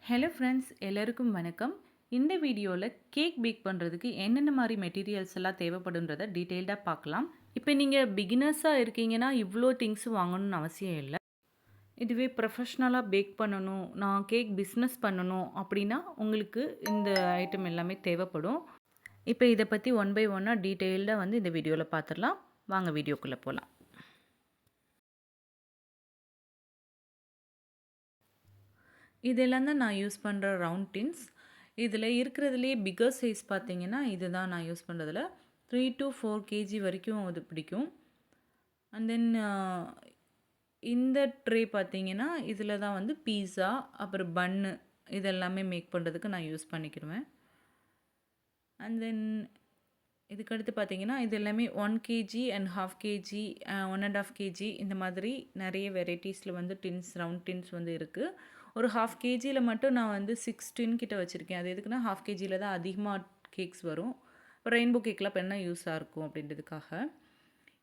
Hello friends, எல்லாருக்கும் வணக்கம். இந்த வீடியோவில் கேக் பேக் பண்ணுறதுக்கு என்னென்ன மாதிரி மெட்டீரியல்ஸ் எல்லாம் தேவைப்படுன்றத டீட்டெயில்டாக பார்க்கலாம். இப்போ நீங்கள் பிகினர்ஸாக இருக்கீங்கன்னா இவ்வளோ திங்ஸ் வாங்கணும்னு அவசியம் இல்லை. இதுவே ப்ரொஃபஷ்னலாக பேக் பண்ணணும், நான் கேக் பிஸ்னஸ் பண்ணணும் அப்படின்னா உங்களுக்கு இந்த ஐட்டம் எல்லாமே தேவைப்படும். இப்போ இதை பற்றி ஒன் பை ஒன்னாக டீட்டெயில்டாக வந்து இந்த வீடியோவில் பார்த்துடலாம். வாங்க வீடியோக்குள்ளே போகலாம். இதெல்லாம் தான் நான் யூஸ் பண்ணுற ரவுண்ட் டின்ஸ். இதில் இருக்கிறதுலே பிக்கர் சைஸ் பார்த்தீங்கன்னா இதுதான் நான் யூஸ் பண்ணுறதுல 3 to 4 கேஜி வரைக்கும் அது பிடிக்கும். அண்ட் தென் இந்த ட்ரே பார்த்தீங்கன்னா இதில் தான் வந்து பீஸா அப்புறம் பன்னு இதெல்லாமே மேக் பண்ணுறதுக்கு நான் யூஸ் பண்ணிக்கிடுவேன். அண்ட் தென் இதுக்கடுத்து பார்த்தீங்கன்னா இது எல்லாமே 1 கேஜி அண்ட் 1/2 கேஜி 1.5 கேஜி இந்த மாதிரி நிறைய வெரைட்டிஸில் வந்து டின்ஸ் ரவுண்ட் டின்ஸ் வந்து இருக்குது. ஒரு 1/2 கேஜியில் மட்டும் நான் வந்து 6 டின் கிட்ட வச்சுருக்கேன். அது எதுக்குன்னா 1/2 கேஜியில் தான் அதிகமாக கேக்ஸ் வரும். இப்போ ரெயின்போ கேக்லாம் இப்போ என்ன யூஸாக இருக்கும் அப்படின்றதுக்காக.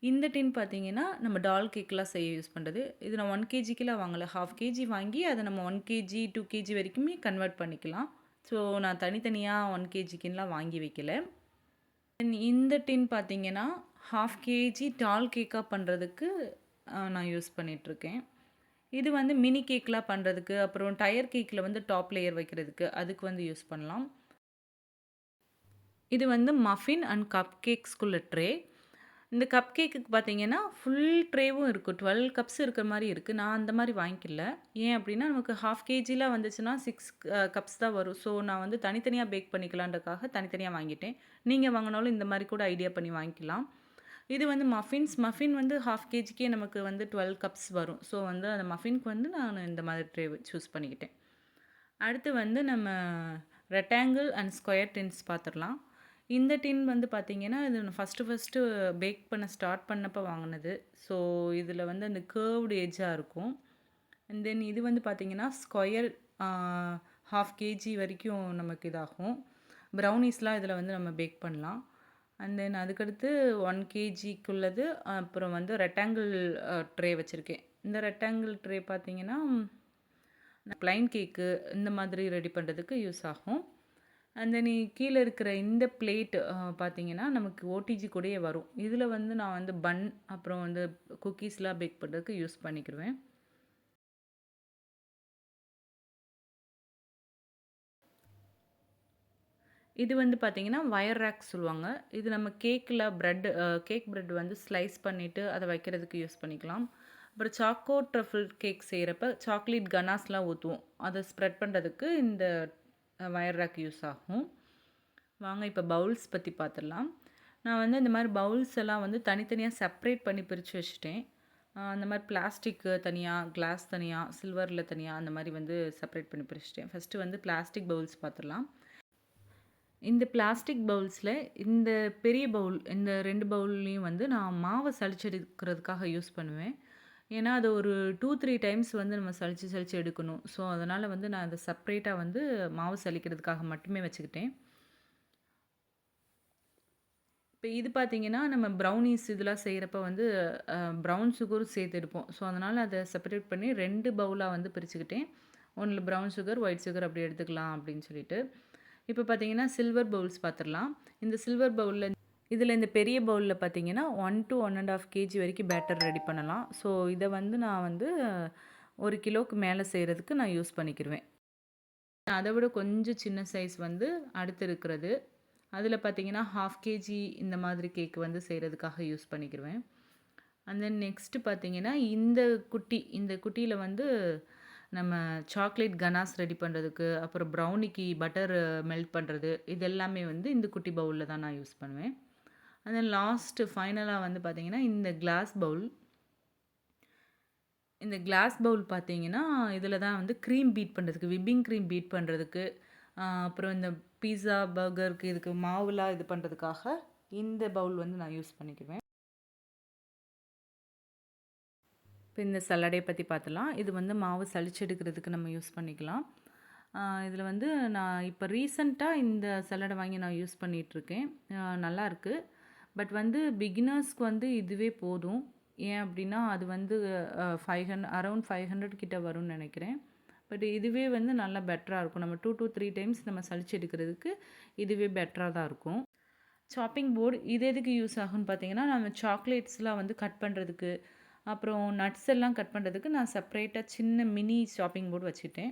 இந்த டின் பார்த்தீங்கன்னா நம்ம டால் கேக்லாம் செய்ய யூஸ் பண்ணுறது. இது நான் 1 கேஜிக்கெலாம் வாங்கலை, 1/2 கேஜி வாங்கி அதை நம்ம 1 கேஜி 2 கேஜி வரைக்குமே கன்வெர்ட் பண்ணிக்கலாம். ஸோ நான் தனித்தனியாக 1 கேஜிக்குலாம் வாங்கி வைக்கல. இந்த டின் பார்த்தீங்கன்னா 1/2 கேஜி டால் கேக்காக பண்ணுறதுக்கு நான் யூஸ் பண்ணிகிட்ருக்கேன். இது வந்து மினி கேக்லாம் பண்ணுறதுக்கு, அப்புறம் டயர் கேக்கில் வந்து டாப் லேயர் வைக்கிறதுக்கு அதுக்கு வந்து யூஸ் பண்ணலாம். இது வந்து மஃபின் அண்ட் கப் கேக்ஸ்குள்ள ட்ரே. இந்த கப் கேக்குக்கு பார்த்தீங்கன்னா ஃபுல் ட்ரேவும் இருக்குது, 12 கப்ஸ் இருக்கிற மாதிரி இருக்குது. நான் அந்த மாதிரி வாங்கிக்கல. ஏன் அப்படின்னா நமக்கு 1/2 கேஜிலாம் வந்துச்சுன்னா 6 கப்ஸ் தான் வரும். ஸோ நான் வந்து தனித்தனியாக பேக் பண்ணிக்கலான்றக்காக தனித்தனியாக வாங்கிட்டேன். நீங்கள் வாங்கினாலும் இந்த மாதிரி கூட ஐடியா பண்ணி வாங்கிக்கலாம். இது வந்து மஃபின் வந்து 1/2 கேஜிக்கே நமக்கு வந்து 12 கப்ஸ் வரும். ஸோ வந்து அந்த மஃபின்க்கு வந்து நான் இந்த மாதிரி ட்ரே சூஸ் பண்ணிக்கிட்டேன். அடுத்து வந்து நம்ம ரெக்டாங்கிள் அண்ட் ஸ்கொயர் டின்ஸ் பார்த்துடலாம். இந்த டின் வந்து பார்த்திங்கன்னா இது ஃபஸ்ட்டு பேக் பண்ண ஸ்டார்ட் பண்ணப்போ வாங்கினது. ஸோ இதில் வந்து அந்த கேர்வ்டு எட்ஜாக இருக்கும். அண்ட் தென் இது வந்து பார்த்திங்கன்னா ஸ்கொயர் 1/2 கேஜி வரைக்கும் நமக்கு இதாகும். ப்ரௌனீஸ்லாம் இதில் வந்து நம்ம பேக் பண்ணலாம். அண்ட் தென் அதுக்கடுத்து 1 கேஜிக்குள்ளது அப்புறம் வந்து ரெக்டாங்கிள் ட்ரே வச்சுருக்கேன். இந்த ரெக்டாங்கிள் ட்ரே பார்த்திங்கன்னா ப்ளைன் கேக்கு இந்த மாதிரி ரெடி பண்ணுறதுக்கு யூஸ் ஆகும். அண்ட் தென் கீழே இருக்கிற இந்த பிளேட் பார்த்தீங்கன்னா நமக்கு ஓடிஜி கூடயே வரும். இதில் வந்து நான் வந்து பன் அப்புறம் வந்து குக்கீஸ்லாம் பேக் பண்ணுறதுக்கு யூஸ் பண்ணிக்கிடுவேன். இது வந்து பார்த்திங்கன்னா வயர் ரேக் சொல்லுவாங்க. இது நம்ம கேக் ப்ரெட் வந்து ஸ்லைஸ் பண்ணிவிட்டு அதை வைக்கிறதுக்கு யூஸ் பண்ணிக்கலாம். அப்புறம் சாக்கோ ட்ரஃபிள் கேக் செய்கிறப்ப சாக்லேட் கனாஸ்லாம் ஊற்றுவோம், அதை ஸ்ப்ரெட் பண்ணுறதுக்கு இந்த வயர் ரேக் யூஸ் ஆகும். வாங்க இப்போ பவுல்ஸ் பற்றி பார்த்துடலாம். நான் வந்து இந்த மாதிரி பவுல்ஸ் எல்லாம் வந்து தனித்தனியாக செப்ரேட் பண்ணி பிரித்து வச்சுட்டேன். அந்த மாதிரி பிளாஸ்டிக்கு தனியாக, கிளாஸ் தனியாக, சில்வரில் தனியாக அந்த மாதிரி வந்து செப்ரேட் பண்ணி பிரிச்சுட்டேன். ஃபஸ்ட்டு வந்து பிளாஸ்டிக் பவுல்ஸ் பார்த்துடலாம். இந்த பிளாஸ்டிக் பவுல்ஸில் இந்த பெரிய பவுல், இந்த 2 பவுல்லையும் வந்து நான் மாவை சளிச்செடுக்கிறதுக்காக யூஸ் பண்ணுவேன். ஏன்னா அது ஒரு 2-3 டைம்ஸ் வந்து நம்ம சளிச்சு எடுக்கணும். ஸோ அதனால் வந்து நான் அதை செப்ரேட்டாக வந்து மாவு சலிக்கிறதுக்காக மட்டுமே வச்சுக்கிட்டேன். இப்போ இது பார்த்திங்கன்னா நம்ம ப்ரௌனீஸ் இதெல்லாம் செய்கிறப்ப வந்து ப்ரௌன் சுகரும் சேர்த்து எடுப்போம். ஸோ அதனால் அதை செப்பரேட் பண்ணி 2 பவுலாக வந்து பிரிச்சுக்கிட்டேன். ஒன்றில் ப்ரௌன் சுகர், ஒயிட் சுகர் அப்படி எடுத்துக்கலாம் அப்படின்னு சொல்லிட்டு. இப்போ பார்த்திங்கன்னா சில்வர் பவுல்ஸ் பார்த்துடலாம். இந்த சில்வர் பவுலில் இதில் இந்த பெரிய பவுலில் பார்த்திங்கன்னா 1 to 1.5 கேஜி வரைக்கும் பேட்டர் ரெடி பண்ணலாம். ஸோ இதை வந்து நான் வந்து 1 கிலோவுக்கு மேலே செய்கிறதுக்கு நான் யூஸ் பண்ணிக்கிடுவேன். அதை விட கொஞ்சம் சின்ன சைஸ் வந்து அடுத்து இருக்கிறது. அதில் பார்த்திங்கன்னா 1/2 கேஜி இந்த மாதிரி கேக் வந்து செய்கிறதுக்காக யூஸ் பண்ணிக்கிடுவேன். அண்ட் தென் நெக்ஸ்ட்டு பார்த்திங்கன்னா இந்த குட்டியில் வந்து நம்ம சாக்லேட் கனாஸ் ரெடி பண்ணுறதுக்கு, அப்புறம் ப்ரௌனிக்கு பட்டர் மெல்ட் பண்ணுறது, இது எல்லாமே வந்து இந்த குட்டி பவுலில் தான் நான் யூஸ் பண்ணுவேன். அண்ட் தென் லாஸ்ட்டு ஃபைனலாக வந்து பார்த்திங்கன்னா இந்த கிளாஸ் பவுல் பார்த்திங்கன்னா இதில் தான் வந்து க்ரீம் பீட் பண்ணுறதுக்கு, விப்பிங் க்ரீம் பீட் பண்ணுறதுக்கு, அப்புறம் இந்த பீஸா பர்கருக்கு இதுக்கு மாவுலாம் இது பண்ணுறதுக்காக இந்த பவுல் வந்து நான் யூஸ் பண்ணிக்குவேன். இப்போ இந்த சலடை பற்றி பார்த்துலாம். இது வந்து மாவு சளிச்செடுக்கிறதுக்கு நம்ம யூஸ் பண்ணிக்கலாம். இதில் வந்து நான் இப்போ ரீசண்டாக இந்த சலடை வாங்கி நான் யூஸ் பண்ணிகிட்ருக்கேன். நல்லாயிருக்கு. பட் வந்து பிகினர்ஸ்க்கு வந்து இதுவே போதும். ஏன் அப்படின்னா அது வந்து அரௌண்ட் 500 கிட்ட வரும்னு நினைக்கிறேன். பட் இதுவே வந்து நல்லா பெட்டரா இருக்கும். நம்ம 2 to 3 டைம்ஸ் நம்ம சலிச்சு எடுக்கிறதுக்கு இதுவே பெட்டரா தான் இருக்கும். சாப்பிங் போர்டு இது எதுக்கு யூஸ் ஆகும்னு பார்த்தீங்கன்னா, நம்ம சாக்லேட்ஸ்லாம் வந்து கட் பண்ணுறதுக்கு, அப்புறம் நட்ஸ் எல்லாம் கட் பண்ணுறதுக்கு நான் செப்பரேட்டா சின்ன மினி சாப்பிங் போர்டு வச்சுட்டேன்.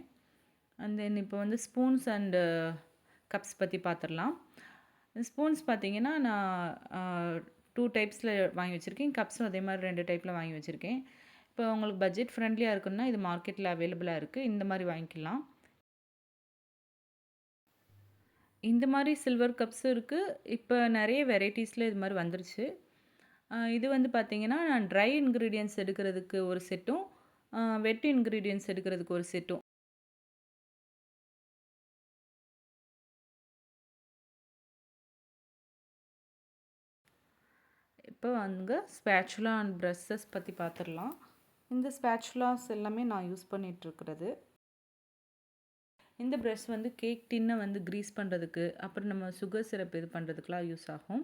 அண்ட் தென் இப்போ வந்து ஸ்பூன்ஸ் அண்டு கப்ஸ் பற்றி பார்த்துடலாம். ஸ்பூன்ஸ் பார்த்தீங்கன்னா, நான் 2 டைப்ஸில் வாங்கி வச்சுருக்கேன். கப்ஸும் அதே மாதிரி 2 டைப்பில் வாங்கி வச்சுருக்கேன். இப்போ உங்களுக்கு பட்ஜெட் ஃப்ரெண்ட்லியாக இருக்குன்னா, இது மார்க்கெட்டில் அவைலபிளாக இருக்குது. இந்த மாதிரி வாங்கிக்கலாம். இந்த மாதிரி சில்வர் கப்ஸும் இருக்குது. இப்போ நிறைய வெரைட்டிஸில் இது மாதிரி வந்துருச்சு. இது வந்து பார்த்தீங்கன்னா, நான் ட்ரை இன்கிரீடியன்ட்ஸ் எடுக்கிறதுக்கு ஒரு செட்டும், வெட் இன்கிரீடியன்ட்ஸ் எடுக்கிறதுக்கு ஒரு செட்டும். இப்போ அங்கே ஸ்பேச்சுலா அண்ட் ப்ரஷஸ் பற்றி பார்த்துடலாம். இந்த ஸ்பேச்சுலாஸ் எல்லாமே நான் யூஸ் பண்ணிகிட்ருக்கிறது. இந்த ப்ரஷ் வந்து கேக் டின்னை வந்து க்ரீஸ் பண்ணுறதுக்கு, அப்புறம் நம்ம சுகர் சிரப் இது பண்ணுறதுக்குலாம் யூஸ் ஆகும்.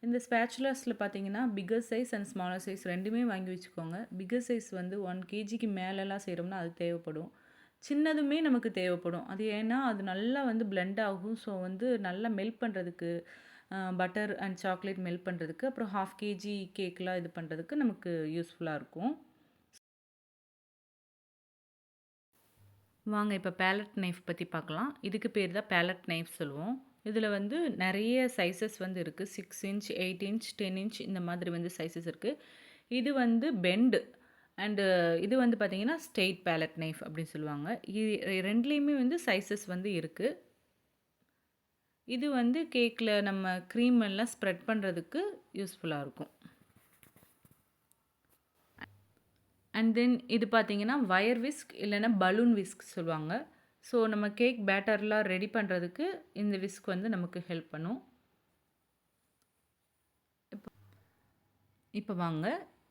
இந்த ஸ்பேச்சுலாஸில் பார்த்தீங்கன்னா bigger size and smaller size ரெண்டுமே வாங்கி வச்சுக்கோங்க. பிக்கர் சைஸ் வந்து 1 kgக்கு மேலெலாம் செய்கிறோம்னா அது தேவைப்படும். சின்னதுமே நமக்கு தேவைப்படும். அது ஏன்னா அது நல்லா வந்து பிளெண்ட் ஆகும். ஸோ வந்து நல்லா மெல்ட் பண்ணுறதுக்கு, பட்டர் அண்ட் சாக்லேட் மெல்ட் பண்ணுறதுக்கு, அப்புறம் 1/2 kg கேக்லாம் இது பண்ணுறதுக்கு நமக்கு யூஸ்ஃபுல்லாக இருக்கும். வாங்க இப்போ பேலட் நைஃப் பற்றி பார்க்கலாம். இதுக்கு பேர் தான் பேலட் நைஃப் சொல்லுவோம். இதில் வந்து நிறைய சைஸஸ் வந்து இருக்குது. 6 inch, 8 inch, 10 inch இந்த மாதிரி வந்து சைஸஸ் இருக்குது. இது வந்து பெண்டு அண்டு இது வந்து பார்த்திங்கன்னா ஸ்ட்ரெயிட் பேலட் நைஃப் அப்படின்னு சொல்லுவாங்க. இது ரெண்டுலேயுமே வந்து சைஸஸ் வந்து இருக்குது. இது வந்து கேக்கில் நம்ம க்ரீம் எல்லாம் ஸ்ப்ரெட் பண்ணுறதுக்கு யூஸ்ஃபுல்லாக இருக்கும். அண்ட் தென் இது பார்த்திங்கன்னா வயர் விஸ்க் இல்லைன்னா பலூன் விஸ்க் சொல்லுவாங்க. ஸோ நம்ம கேக் பேட்டர்லாம் ரெடி பண்ணுறதுக்கு இந்த விஸ்க் வந்து நமக்கு ஹெல்ப் பண்ணும். இப்போ வாங்க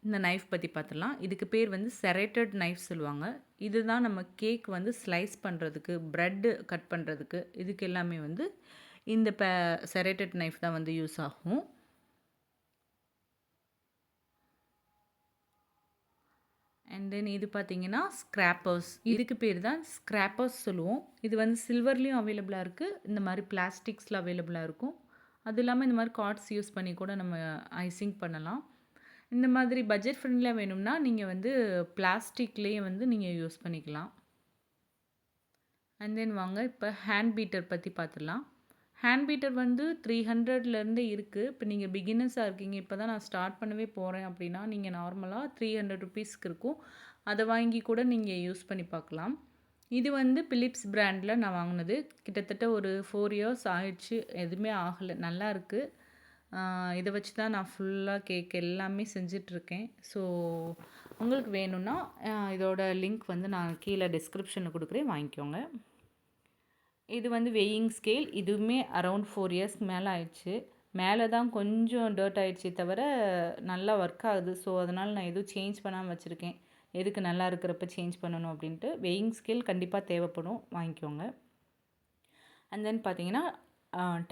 இந்த நைஃப் பற்றி பார்த்துடலாம். இதுக்கு பேர் வந்து செரேட்டட் நைஃப் சொல்லுவாங்க. இதுதான் நம்ம கேக் வந்து ஸ்லைஸ் பண்ணுறதுக்கு, ப்ரெட்டு கட் பண்ணுறதுக்கு, இதுக்கு எல்லாமே வந்து இந்த செரேட்டட் நைஃப் தான் வந்து யூஸ் ஆகும். அண்ட் தென் இது பார்த்தீங்கன்னா ஸ்க்ராப்பர்ஸ். இதுக்கு பேர் தான் ஸ்க்ராப்பர்ஸ் சொல்லுவோம். இது வந்து சில்வர்லேயும் அவைலபிளாக இருக்குது, இந்த மாதிரி பிளாஸ்டிக்ஸில் அவைலபிளாக இருக்கும். அது இல்லாமல் இந்த மாதிரி கார்ட்ஸ் யூஸ் பண்ணி கூட நம்ம ஐசிங் பண்ணலாம். இந்த மாதிரி பட்ஜெட் ஃப்ரெண்ட்லியாக வேணும்னா நீங்கள் வந்து பிளாஸ்டிக்லேயே வந்து நீங்கள் யூஸ் பண்ணிக்கலாம். அண்ட் தென் வாங்க இப்போ ஹேண்ட் பீட்டர் பற்றி பார்த்துடலாம். ஹேண்ட் பீட்டர் வந்து 300லேருந்து இருக்குது. இப்போ நீங்கள் பிகினர்ஸாக இருக்கீங்க, இப்போ தான் நான் ஸ்டார்ட் பண்ணவே போகிறேன் அப்படின்னா நீங்கள் நார்மலாக 300 ருபீஸ்க்கு இருக்கும். அதை வாங்கி கூட நீங்கள் யூஸ் பண்ணி பார்க்கலாம். இது வந்து பிலிப்ஸ் பிராண்டில் நான் வாங்கினது. கிட்டத்தட்ட ஒரு 4 இயர்ஸ் ஆயிடுச்சு, எதுவுமே ஆகலை, நல்லா இருக்குது. இதை வச்சு தான் நான் ஃபுல்லாக கேக் எல்லாமே செஞ்சிட்ருக்கேன். ஸோ உங்களுக்கு வேணும்னா இதோட லிங்க் வந்து நான் கீழே டிஸ்கிரிப்ஷனில் கொடுக்குறேன், வாங்கிக்கோங்க. இது வந்து வெயிங் ஸ்கேல். இதுவுமே அரௌண்ட் 4 இயர்ஸ்க்கு மேலே ஆயிடுச்சு. மேலே தான் கொஞ்சம் டர்ட் ஆகிடுச்சே தவிர நல்லா ஒர்க் ஆகுது. ஸோ அதனால் நான் எதுவும் சேஞ்ச் பண்ணாமல் வச்சுருக்கேன். எதுக்கு நல்லா இருக்கிறப்ப சேஞ்ச் பண்ணணும் அப்படின்ட்டு. வெயிங் ஸ்கேல் கண்டிப்பாக தேவைப்படும், வாங்கிக்கோங்க. அண்ட் தென் பார்த்தீங்கன்னா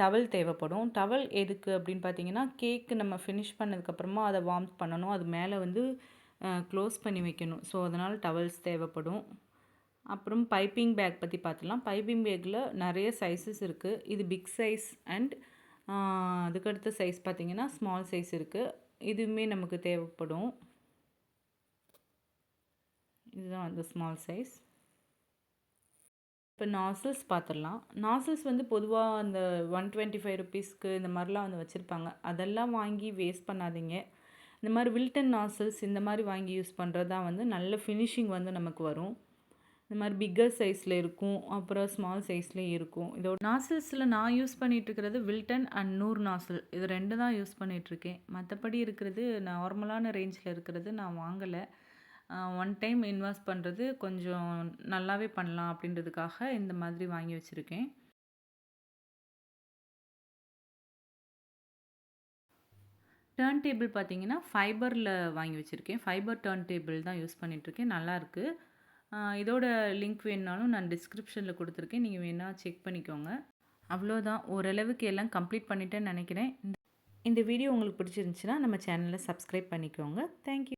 டவல் தேவைப்படும். டவல் எதுக்கு அப்படின்னு பார்த்தீங்கன்னா, கேக்கு நம்ம ஃபினிஷ் பண்ணதுக்கப்புறமா அதை வார்ம் பண்ணணும், அது மேலே வந்து க்ளோஸ் பண்ணி வைக்கணும். ஸோ அதனால் டவல்ஸ் தேவைப்படும். அப்புறம் பைப்பிங் பேக் பற்றி பார்த்துலாம். பைப்பிங் பேக்கில் நிறைய சைஸஸ் இருக்குது. இது பிக் சைஸ் அண்ட் அதுக்கடுத்த சைஸ் பார்த்திங்கன்னா ஸ்மால் சைஸ் இருக்குது. இதுவுமே நமக்கு தேவைப்படும். இதுதான் அந்த ஸ்மால் சைஸ். இப்போ நாசில்ஸ் பார்த்துடலாம். நாசில்ஸ் வந்து பொதுவாக அந்த 125 ருபீஸ்க்கு இந்த மாதிரிலாம் வந்து வச்சுருப்பாங்க. அதெல்லாம் வாங்கி வேஸ்ட் பண்ணாதீங்க. இந்த மாதிரி வில்டன் நாசில்ஸ் இந்த மாதிரி வாங்கி யூஸ் பண்ணுறது தான் வந்து நல்ல ஃபினிஷிங் வந்து நமக்கு வரும். இந்த மாதிரி பிக்கர் சைஸில் இருக்கும், அப்புறம் ஸ்மால் சைஸ்லேயும் இருக்கும். இதோட நாசில்ஸில் நான் யூஸ் பண்ணிகிட்ருக்கிறது வில்டன் அண்ட் நூர் நாசில், இது 2 தான் யூஸ் பண்ணிகிட்ருக்கேன். மற்றபடி இருக்கிறது நார்மலான ரேஞ்சில் இருக்கிறது நான் வாங்கலை. ஒன் டைம் இன்வெஸ்ட் பண்ணுறது கொஞ்சம் நல்லாவே பண்ணலாம் அப்படின்றதுக்காக இந்த மாதிரி வாங்கி வச்சுருக்கேன். டர்ன் டேபிள் பார்த்தீங்கன்னா ஃபைபரில் வாங்கி வச்சுருக்கேன். ஃபைபர் டர்ன் டேபிள் தான் யூஸ் பண்ணிகிட்ருக்கேன், நல்லாயிருக்கு. இதோட லிங்க் வேணுனாலும் நான் டிஸ்கிரிப்ஷனில் கொடுத்துருக்கேன், நீங்கள் வேணால் செக் பண்ணிக்கோங்க. அவ்வளோதான், ஓரளவுக்கு எல்லாம் கம்ப்ளீட் பண்ணிட்டேன்னு நினைக்கிறேன். இந்த வீடியோ உங்களுக்கு பிடிச்சிருந்துச்சுன்னா நம்ம சேனலை சப்ஸ்கிரைப் பண்ணிக்கோங்க. தேங்க்யூ.